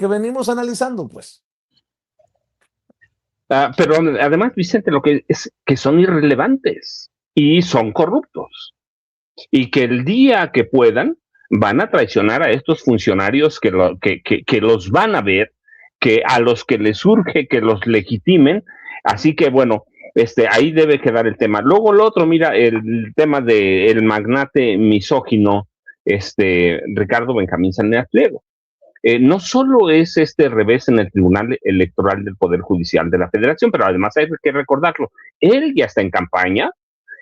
venimos analizando, pues. Pero además, Vicente, lo que es que son irrelevantes y son corruptos. Y que el día que puedan, van a traicionar a estos funcionarios que los van a ver, que a los que les urge que los legitimen. Así que bueno, ahí debe quedar el tema. Luego lo otro, mira, el tema del magnate misógino, Ricardo Benjamín Salinas Pliego. No solo es este revés en el Tribunal Electoral del Poder Judicial de la Federación, pero además hay que recordarlo, él ya está en campaña.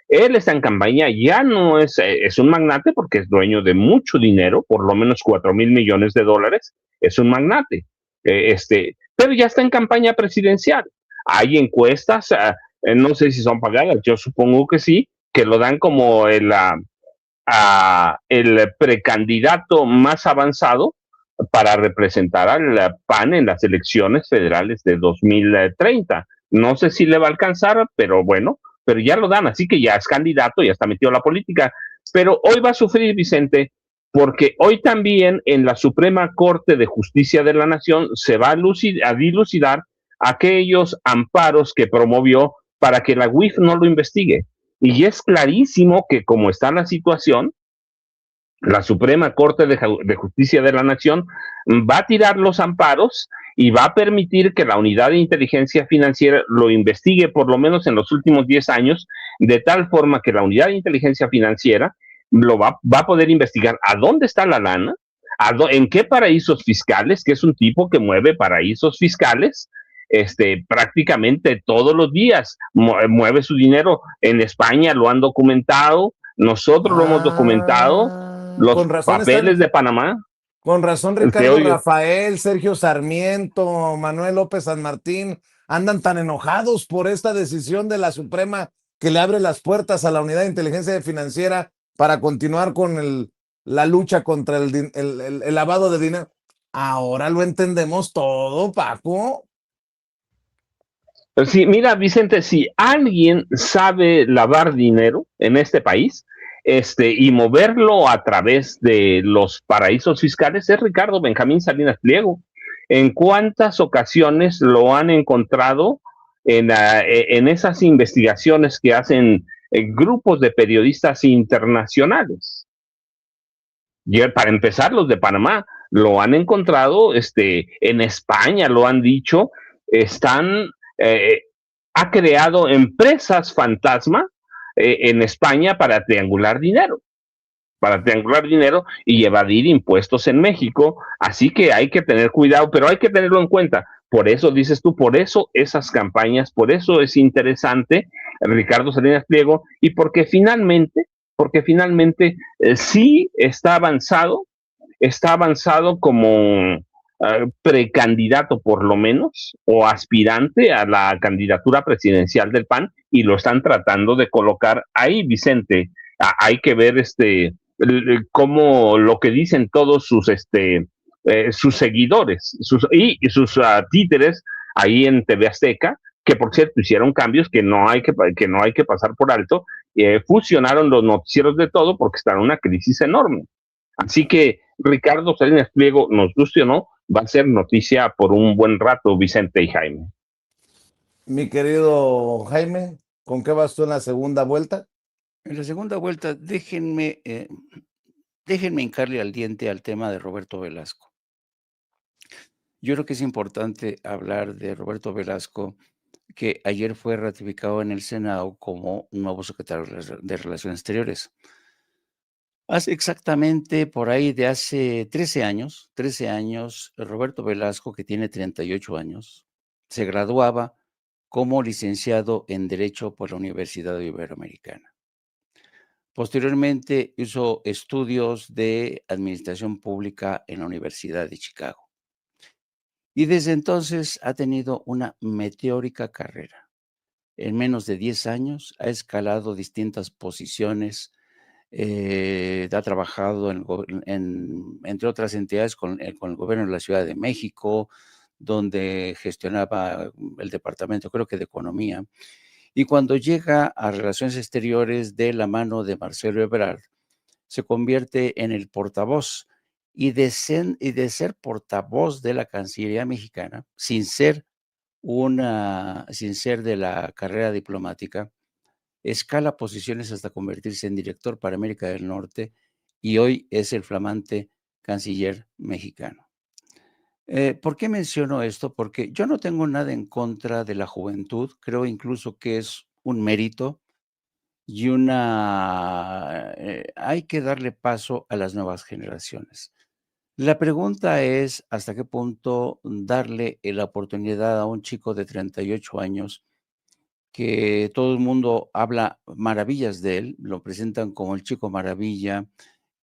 Él está en campaña, ya no es un magnate porque es dueño de mucho dinero, por lo menos $4,000 millones, es un magnate, pero ya está en campaña presidencial. Hay encuestas, no sé si son pagadas, yo supongo que sí, que lo dan como el precandidato más avanzado para representar al PAN en las elecciones federales de 2030. No sé si le va a alcanzar, pero bueno, pero ya lo dan, así que ya es candidato, ya está metido en la política. Pero hoy va a sufrir, Vicente, porque hoy también en la Suprema Corte de Justicia de la Nación se va a dilucidar aquellos amparos que promovió para que la UIF no lo investigue. Y es clarísimo que como está la situación, la Suprema Corte de Justicia de la Nación va a tirar los amparos y va a permitir que la Unidad de Inteligencia Financiera lo investigue por lo menos en los últimos 10 años, de tal forma que la Unidad de Inteligencia Financiera lo va a poder investigar a dónde está la lana, en qué paraísos fiscales, que es un tipo que mueve paraísos fiscales, prácticamente todos los días mueve su dinero. En España lo han documentado, nosotros lo hemos documentado, los papeles de Panamá. Con razón, Ricardo Rafael, Sergio Sarmiento, Manuel López San Martín andan tan enojados por esta decisión de la Suprema que le abre las puertas a la Unidad de Inteligencia Financiera para continuar con la lucha contra el lavado de dinero. Ahora lo entendemos todo, Paco. Sí, mira, Vicente, si alguien sabe lavar dinero en este país, y moverlo a través de los paraísos fiscales, es Ricardo Benjamín Salinas Pliego. ¿En cuántas ocasiones lo han encontrado en esas investigaciones que hacen grupos de periodistas internacionales? Y para empezar, los de Panamá lo han encontrado, en España lo han dicho, ha creado empresas fantasma en España para triangular dinero y evadir impuestos en México. Así que hay que tener cuidado, pero hay que tenerlo en cuenta. Por eso dices tú, por eso esas campañas, por eso es interesante Ricardo Salinas Pliego, y porque finalmente sí está avanzado como precandidato por lo menos, o aspirante a la candidatura presidencial del PAN, y lo están tratando de colocar ahí, Vicente. Hay que ver cómo lo que dicen todos sus seguidores y sus títeres ahí en TV Azteca, que por cierto hicieron cambios que no hay que pasar por alto. Fusionaron los noticieros de todo porque está en una crisis enorme. Así que Ricardo Salinas Pliego, nos guste o no, va a ser noticia por un buen rato, Vicente y Jaime. Mi querido Jaime, ¿con qué vas tú en la segunda vuelta? En la segunda vuelta, déjenme hincarle al diente al tema de Roberto Velasco. Yo creo que es importante hablar de Roberto Velasco, que ayer fue ratificado en el Senado como nuevo secretario de Relaciones Exteriores. Hace exactamente por ahí de hace 13 años, Roberto Velasco, que tiene 38 años, se graduaba como licenciado en Derecho por la Universidad Iberoamericana. Posteriormente hizo estudios de Administración Pública en la Universidad de Chicago. Y desde entonces ha tenido una meteórica carrera. En menos de 10 años ha escalado distintas posiciones, ha trabajado entre otras entidades con el gobierno de la Ciudad de México, donde gestionaba el departamento, creo que de Economía. Y cuando llega a Relaciones Exteriores de la mano de Marcelo Ebrard, se convierte en el portavoz y de ser portavoz de la Cancillería mexicana, sin ser de la carrera diplomática, escala posiciones hasta convertirse en director para América del Norte y hoy es el flamante canciller mexicano. ¿Por qué menciono esto? Porque yo no tengo nada en contra de la juventud, creo incluso que es un mérito y hay que darle paso a las nuevas generaciones. La pregunta es, ¿hasta qué punto darle la oportunidad a un chico de 38 años que todo el mundo habla maravillas de él, lo presentan como el chico maravilla,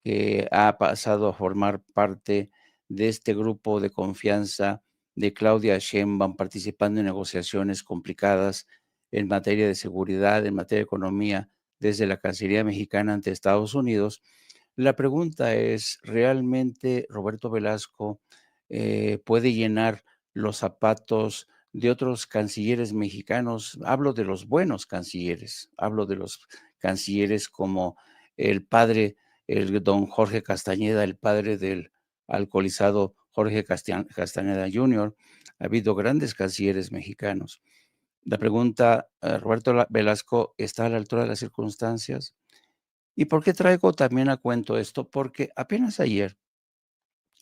que ha pasado a formar parte de este grupo de confianza de Claudia Sheinbaum, participando en negociaciones complicadas en materia de seguridad, en materia de economía, desde la Cancillería mexicana ante Estados Unidos? La pregunta es, ¿realmente Roberto Velasco puede llenar los zapatos de otros cancilleres mexicanos? Hablo de los buenos cancilleres, hablo de los cancilleres como el padre, el don Jorge Castañeda, el padre del alcoholizado Jorge Castañeda Jr. Ha habido grandes cancilleres mexicanos. La pregunta, Roberto Velasco, ¿está a la altura de las circunstancias? ¿Y por qué traigo también a cuento esto? Porque apenas ayer,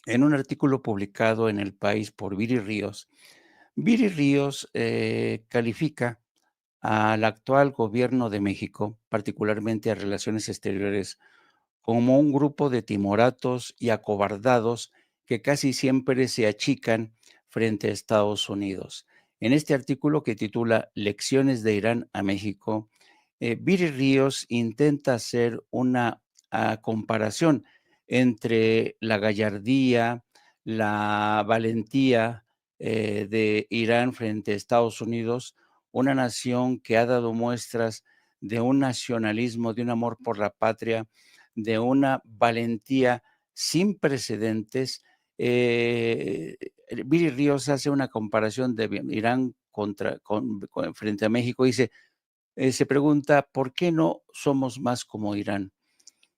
en un artículo publicado en El País por Viri Ríos califica al actual gobierno de México, particularmente a Relaciones Exteriores, como un grupo de timoratos y acobardados que casi siempre se achican frente a Estados Unidos. En este artículo que titula Lecciones de Irán a México, Viri Ríos intenta hacer una comparación entre la gallardía, la valentía de Irán frente a Estados Unidos, una nación que ha dado muestras de un nacionalismo, de un amor por la patria, de una valentía sin precedentes. Viri Ríos hace una comparación de Irán frente a México y se pregunta, ¿por qué no somos más como Irán?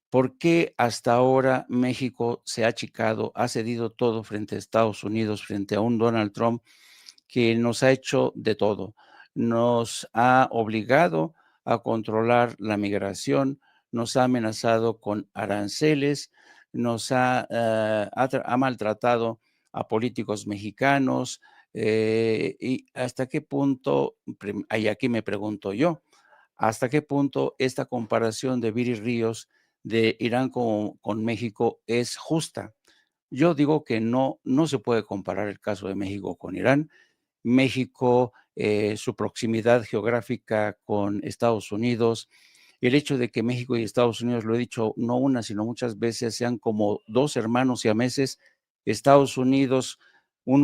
¿Por qué hasta ahora México se ha achicado, ha cedido todo frente a Estados Unidos, frente a un Donald Trump que nos ha hecho de todo? Nos ha obligado a controlar la migración, nos ha amenazado con aranceles, ha maltratado a políticos mexicanos, y hasta qué punto, y aquí me pregunto yo, hasta qué punto esta comparación de Viri Ríos de Irán con México es justa. Yo digo que no se puede comparar el caso de México con Irán. México, su proximidad geográfica con Estados Unidos, el hecho de que México y Estados Unidos, lo he dicho no una, sino muchas veces, sean como dos hermanos siameses. Estados Unidos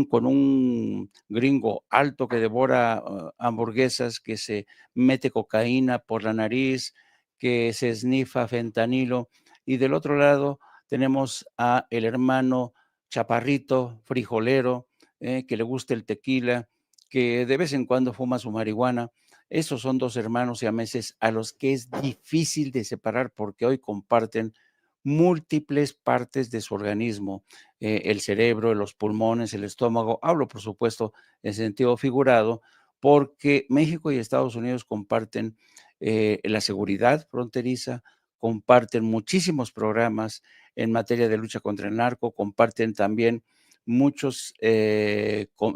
con un gringo alto que devora hamburguesas, que se mete cocaína por la nariz, que se esnifa fentanilo, y del otro lado tenemos a el hermano chaparrito, frijolero, que le gusta el tequila, que de vez en cuando fuma su marihuana. Esos son dos hermanos siameses a los que es difícil de separar porque hoy comparten múltiples partes de su organismo, el cerebro, los pulmones, el estómago. Hablo, por supuesto, en sentido figurado, porque México y Estados Unidos comparten la seguridad fronteriza, comparten muchísimos programas en materia de lucha contra el narco, comparten también muchos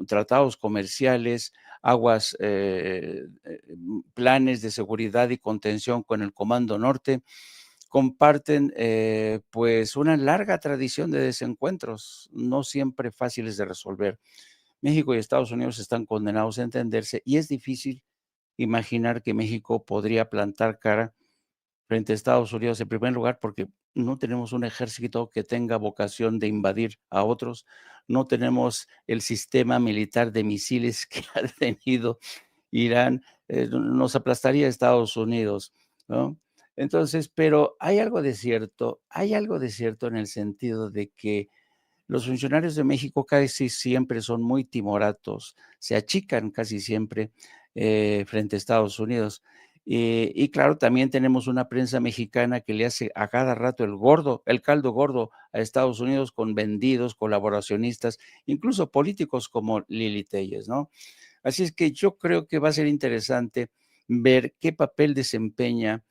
tratados comerciales, aguas, planes de seguridad y contención con el Comando Norte, comparten pues una larga tradición de desencuentros, no siempre fáciles de resolver. México y Estados Unidos están condenados a entenderse y es difícil imaginar que México podría plantar cara frente a Estados Unidos en primer lugar, porque no tenemos un ejército que tenga vocación de invadir a otros, no tenemos el sistema militar de misiles que ha tenido Irán, nos aplastaría Estados Unidos, ¿no? Entonces, pero hay algo de cierto en el sentido de que los funcionarios de México casi siempre son muy timoratos, se achican casi siempre frente a Estados Unidos. Y claro, también tenemos una prensa mexicana que le hace a cada rato el caldo gordo a Estados Unidos con vendidos, colaboracionistas, incluso políticos como Lili Telles, ¿no? Así es que yo creo que va a ser interesante ver qué papel desempeña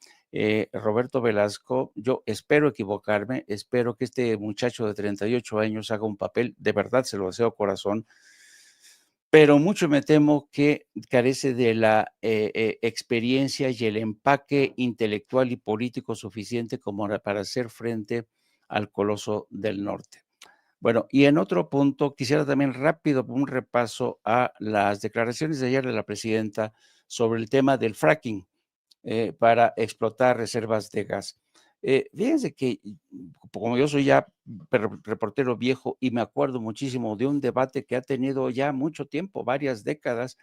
Roberto Velasco. Yo espero equivocarme, espero que este muchacho de 38 años haga un papel, de verdad se lo deseo corazón, pero mucho me temo que carece de la experiencia y el empaque intelectual y político suficiente como para hacer frente al Coloso del Norte. Bueno, y en otro punto, quisiera también rápido un repaso a las declaraciones de ayer de la presidenta sobre el tema del fracking para explotar reservas de gas. Fíjense que como yo soy ya reportero viejo y me acuerdo muchísimo de un debate que ha tenido ya mucho tiempo, varias décadas,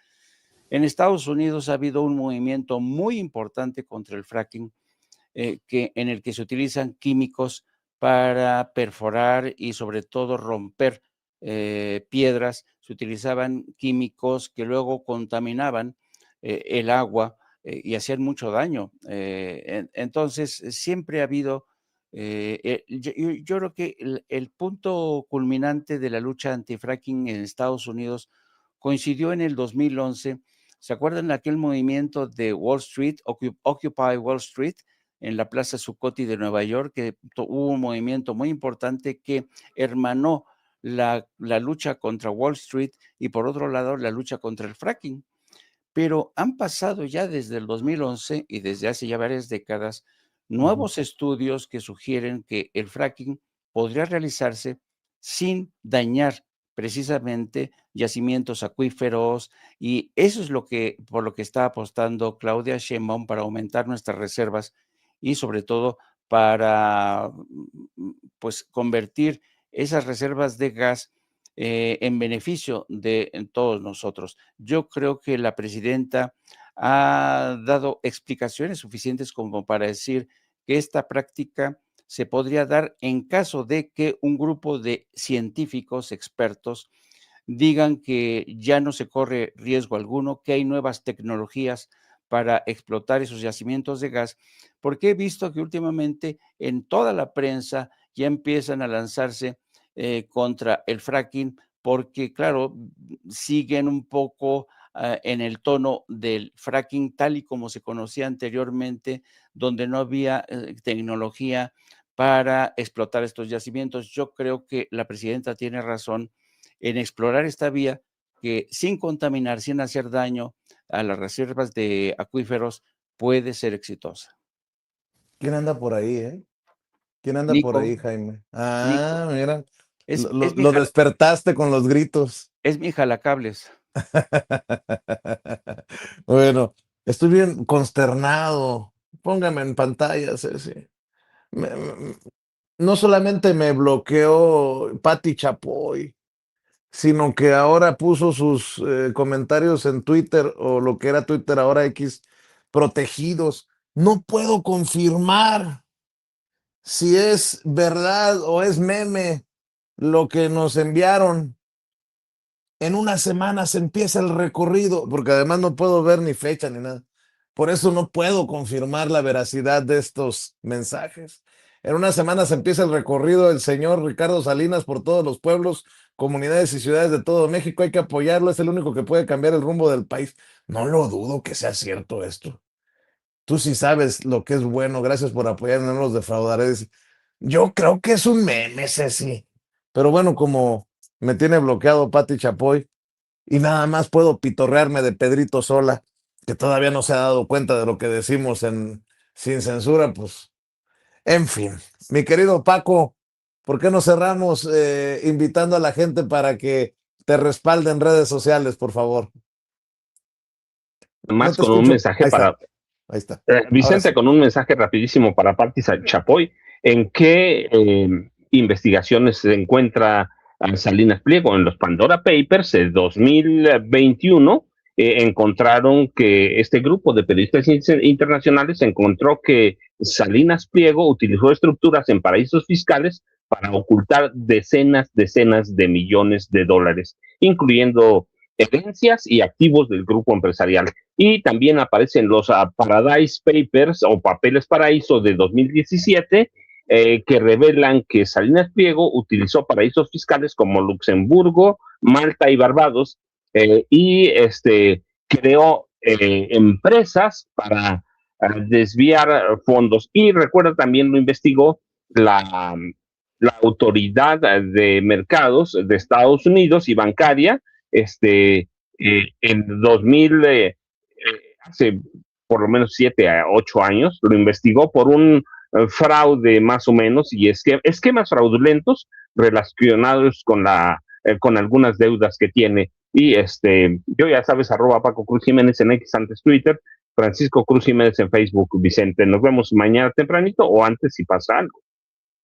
en Estados Unidos ha habido un movimiento muy importante contra el fracking, en el que se utilizan químicos para perforar y sobre todo romper piedras. Se utilizaban químicos que luego contaminaban el agua y hacían mucho daño. Entonces, siempre ha habido, yo creo que el punto culminante de la lucha antifracking en Estados Unidos coincidió en el 2011. ¿Se acuerdan de aquel movimiento de Wall Street, Occupy Wall Street? En la Plaza Zuccotti de Nueva York, que hubo un movimiento muy importante que hermanó la lucha contra Wall Street y por otro lado la lucha contra el fracking. Pero han pasado ya desde el 2011 y desde hace ya varias décadas nuevos estudios que sugieren que el fracking podría realizarse sin dañar precisamente yacimientos acuíferos, y eso es por lo que está apostando Claudia Sheinbaum para aumentar nuestras reservas y sobre todo para pues convertir esas reservas de gas en beneficio de todos nosotros. Yo creo que la presidenta ha dado explicaciones suficientes como para decir que esta práctica se podría dar en caso de que un grupo de científicos expertos digan que ya no se corre riesgo alguno, que hay nuevas tecnologías para explotar esos yacimientos de gas, porque he visto que últimamente en toda la prensa ya empiezan a lanzarse contra el fracking, porque claro, siguen un poco en el tono del fracking tal y como se conocía anteriormente, donde no había tecnología para explotar estos yacimientos. Yo creo que la presidenta tiene razón en explorar esta vía que sin contaminar, sin hacer daño a las reservas de acuíferos, puede ser exitosa. ¿Quién anda por ahí, ¿Quién anda por ahí, Nico, Jaime? Nico, Ah, mira, es, lo, es mi lo jala- despertaste con los gritos. es mi jalacables. Bueno, estoy bien consternado. Póngame en pantalla, Ceci. Me- me- no solamente me bloqueó Pati Chapoy, sino que ahora puso sus comentarios en Twitter, o lo que era Twitter ahora X, protegidos. No puedo confirmar si es verdad o es meme lo que nos enviaron. En unas semanas empieza el recorrido, porque además no puedo ver ni fecha ni nada. Por eso no puedo confirmar la veracidad de estos mensajes. En unas semanas empieza el recorrido del señor Ricardo Salinas por todos los pueblos, comunidades y ciudades de todo México. Hay que apoyarlo, es el único que puede cambiar el rumbo del país. No lo dudo que sea cierto esto. Tú sí sabes lo que es bueno. Gracias por apoyarnos, no los defraudaré. Yo creo que es un meme ese sí. Pero bueno, como me tiene bloqueado Pati Chapoy y nada más puedo pitorrearme de Pedrito Sola, que todavía no se ha dado cuenta de lo que decimos en Sin Censura, pues, en fin. Mi querido Paco, ¿por qué no cerramos invitando a la gente para que te respalde en redes sociales, por favor? No Más te con un escucho. mensaje Ahí para está, ahí está. Vicente, Sí. con un mensaje rapidísimo para Pati Chapoy. ¿En qué investigaciones se encuentra Salinas Pliego? En los Pandora Papers de 2021 encontraron que este grupo de periodistas internacionales encontró que Salinas Pliego utilizó estructuras en paraísos fiscales para ocultar decenas de millones de dólares, incluyendo herencias y activos del grupo empresarial. Y también aparecen los Paradise Papers o Papeles Paraíso de 2017, que revelan que Salinas Pliego utilizó paraísos fiscales como Luxemburgo, Malta y Barbados, y creó empresas para desviar fondos. Y recuerda, también lo investigó la Autoridad de Mercados de Estados Unidos y bancaria, en 2000, hace por lo menos 7 a 8 años, lo investigó por un fraude más o menos y esquemas fraudulentos relacionados con algunas deudas que tiene. Y yo ya sabes, @Paco Cruz Jiménez en X, antes Twitter, Francisco Cruz Jiménez en Facebook. Vicente, nos vemos mañana tempranito o antes si pasa algo.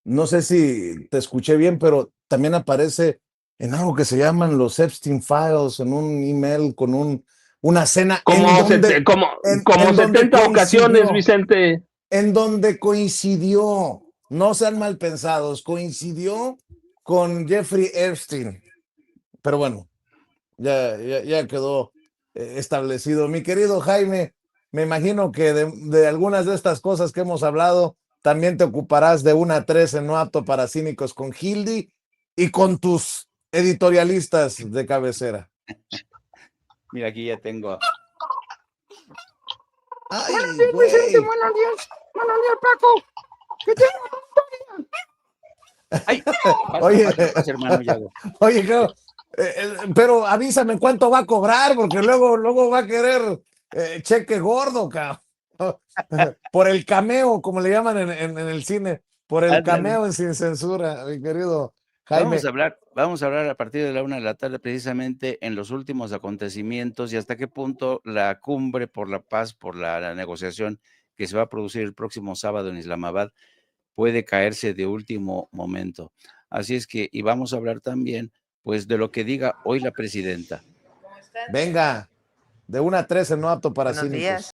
No sé si te escuché bien, pero también aparece en algo que se llaman los Epstein Files, en un email con una cena como 70 ocasiones, Vicente. En donde coincidió, no sean mal pensados, coincidió con Jeffrey Epstein. Pero bueno, ya quedó establecido. Mi querido Jaime, me imagino que de algunas de estas cosas que hemos hablado, también te ocuparás de 1 a 3 en No Apto para Cínicos con Gildy y con tus editorialistas de cabecera. Mira, aquí ya tengo. Ay, buenos días, güey. Vicente, buenos días, Paco. ¿Qué tienes? Ay, pasa, hermano Yago. Oye, claro, pero avísame cuánto va a cobrar, porque luego va a querer cheque gordo, cabrón. Por el cameo, como le llaman en el cine, por el cameo en Sin Censura, mi querido Jaime. Vamos a hablar a partir de la 1 de la tarde, precisamente en los últimos acontecimientos y hasta qué punto la cumbre por la paz, por la negociación que se va a producir el próximo sábado en Islamabad, puede caerse de último momento. Así es que, y vamos a hablar también, pues, de lo que diga hoy la presidenta. Venga, de 1 a 3 en No Apto para Cínicos.